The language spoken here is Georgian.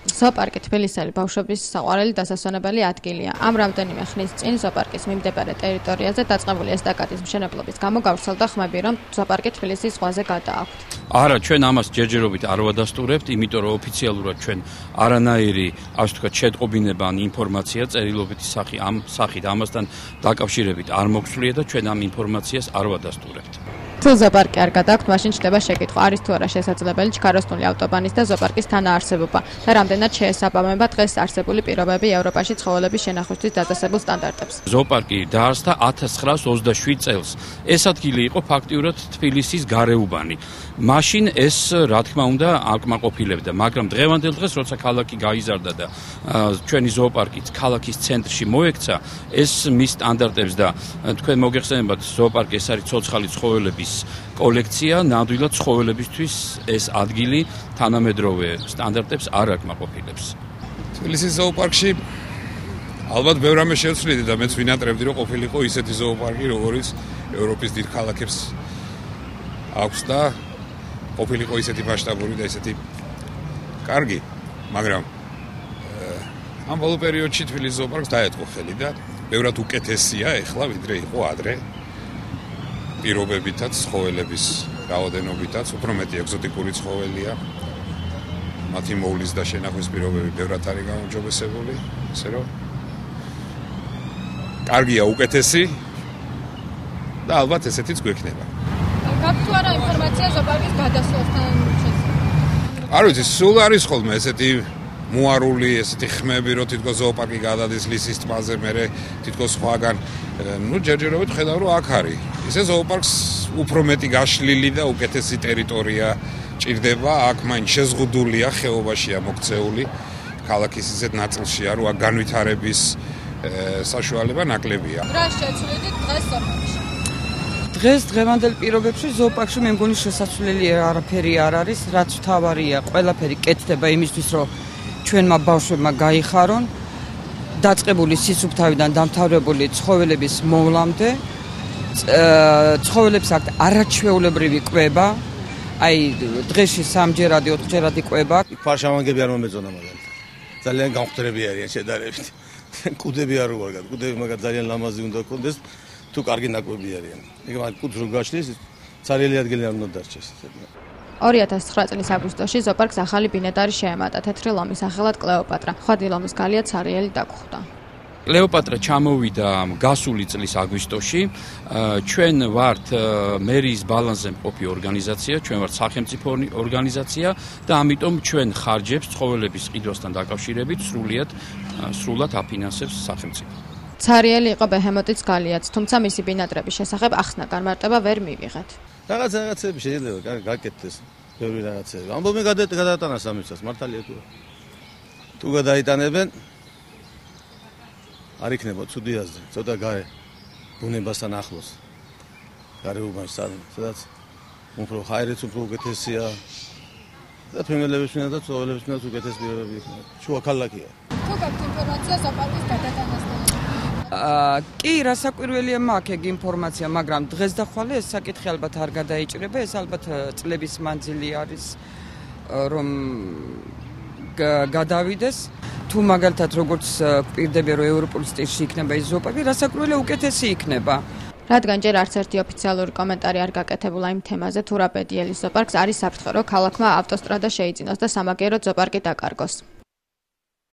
ზოოპარკი თბილისელი ბავშვების საყვარელი დასასვენებელი ადგილია. Ამ რამდენიმე ხნის წინ ზოოპარკის მიმდებარე ტერიტორიაზე დაწყებული ესტაკადის მშენებლობის გამო გავრცელდა ხმები, რომ ზოოპარკი თბილისის ზღვაზე გადააქვთ. არა, ჩვენ ამას ჯერჯერობით არ ვადასტურებთ, იმიტომ რომ ოფიციალურად ჩვენ არანაირი, ასე ვთქვათ, შეტყობინება ან ინფორმაცია წერილობითი სახით ამასთან დაკავშირებით არ მოგვსვლია და ჩვენ ამ ინფორმაციას არ ვადასტურებთ. თუ ზოოპარკი არ გადააქვთ, მაშინ ჩდება შეკითხვა, არის თუ არა შესაძლებელი ჩქაროსნული ავტობანის და ზოოპარკის თანაარსებობა და რამდენად შეესაბამება დღეს არსებული პირობები ევროპაში ცხოველების შენახვისთვის დაწესებულ სტანდარტებს. ზოოპარკი დაარსდა 1927 წელს. ეს ადგილი იყო ფაქტიურად თბილისის გარეუბანი. მაშინ ეს, რა თქმა უნდა, აკმაყოფილებდა, მაგრამ დღევანდელ დღეს, როცა ქალაქი გაიზარდა და ჩვენი ზოოპარკი ქალაქის ცენტრში მოექცა, ეს მის სტანდარტებს და თქვენ მოგეხსენებათ, ზოოპარკი ეს არის ცოცხალი ცხოველების კოლექცია, ნამდვილად ცხოველებისთვის ეს ადგილი თანამედროვე სტანდარტებს არ აკმაყოფილებს. თბილისის ზოოპარკში ალბათ ბევრ რამე შევცვლიდი და მეც ვინატრებდი, რომ ყოფილიყო ისეთი ზოოპარკი, როგორც ევროპის დიდ ქალაქებს აქვს და ყოფილიყო ისეთი მასშტაბური და ისეთი კარგი, მაგრამ ამ ბოლო პერიოდში თბილისის ზოოპარკს დაეთყო ხელი და ბევრად უკეთესია ეხლა, ვიდრე იყო ადრე. პირობებითაც, ცხოველების რაოდენობითაც, უფრო მეტი ეგზოტიკური ცხოველია. მათი მოვლის და შენახვის პირობები ბევრად არის გაუმჯობესებული, ისე რომ კარგია, უკეთესი და ალბათ ესეთიც გვექნება. გაქვთ თუ არა ინფორმაცია ზოოპარკის გადასვლასთან შესახებ? არ ვიცი, სულ არის ხოლმე ესეთი მოარული, ესეთი ხმები, რომ თითქოს ზოოპარკი გადადის ლისის ტბაზე, მერე თითქოს სხვაგან. ჯერჯერობით ხედავ, რომ აქ არის. ისე ზოოპარკს უფრო მეტი გაშლილი და უკეთესი ტერიტორია ჭირდება, აქ მაინც შეზღუდულია, ხეობაშია მოქცეული, ქალაქის ისეთ ნაწილშია, რომ აქ განვითარების საშუალება ნაკლებია. რა შეცვლიდით დღეს ზოოპარკში? დღეს დღევანდელ პირობებში ზოოპარკში მე მგონი შესაძლებელი არაფერი არ არის, რაც თავარია, ყველაფერი კეთდება იმისთვის, რომ ჩვენმა ბავშვებმა გაიხარონ დაწყებული სისუფთავიდან დამთავრებული ცხოველების მოვლამდე ცხოველებს აქვთ არაჩვეულებრივი კვება, აი დღეში 3-ჯერადი, 4-ჯერადი კვება. ფარშავანგები არ მომეწონა მაგალითად. ძალიან გამხდრები არიან შედარებით. კუდები არ უარგად, კუდები მაგათ ძალიან ლამაზი უნდა გქონდეს, თუ კარგი ნაკვები არიან. ეგ მაგ კუდს რო გაშლის, ცარიელი ადგილი არ უნდა დარჩეს. 2009 წლის აგვისტოში ზოოპარკს ახალი ბინადარი შეემატა, თეთრი ლომის სახელად კლეოპატრა. ხვადი ლომის გალია ცარიელი დაგხვდა. კლეოპატრა ჩამოვიდა გასული წლის აგვისტოში. ჩვენ ვართ მერიის ბალანსზე მყოფი ორგანიზაცია, ჩვენ ვართ სახელმწიფო ორგანიზაცია და ამიტომ ჩვენ ხარჯებს ცხოველების ყიდვასთან დაკავშირებით სრულად აფინანსებს სახელმწიფო. ცარიელი იყო ბეჰემოტიც გალიაც, თუმცა მისი ბინადრების შესახებ ახსნა განმარტება ვერ მივიღეთ. რაღაცები შეიძლება გაკეთდეს, ბევრი რაღაცები. ამბობენ გადაეტანა სამისას, მართალია თუ თუ გადაიტანებენ არ იქნება ცუდი აზრი, ცოტა გარე ბუნებასთან ახლოს. გარეუბანში სადაც უფრო ხაერიც უფრო უკეთესია და ფრინველების და ცხოველების უკეთეს პირობები იქნება. შუა ქალაქია. თუ გაქვთ ინფორმაცია ზოოპარკის გადატანასთან? კი, რასაკვირველია მაქვს ეგ ინფორმაცია, მაგრამ დღეს და ხვალე ეს საკითხი ალბათ არ გადაიჭრება, ეს ალბათ წლების მანძილი არის, რომ გადავიდეს. თუ მაგალითად როგორც გვპირდება, რომ ევროპულ სტილში იქნება ის ზოოპარკი, რასაკვირველია უკეთესი იქნება. რადგან ჯერ არც ერთი ოფიციალური კომენტარი არ გაკეთებულა იმ თემაზე, თუ რა პედიელის ზოოპარკს არის საფრთხე, რომ ქალაქმა ავტოსტრადა შეიძინოს და სამაგიეროდ ზოოპარკი დაკარგოს.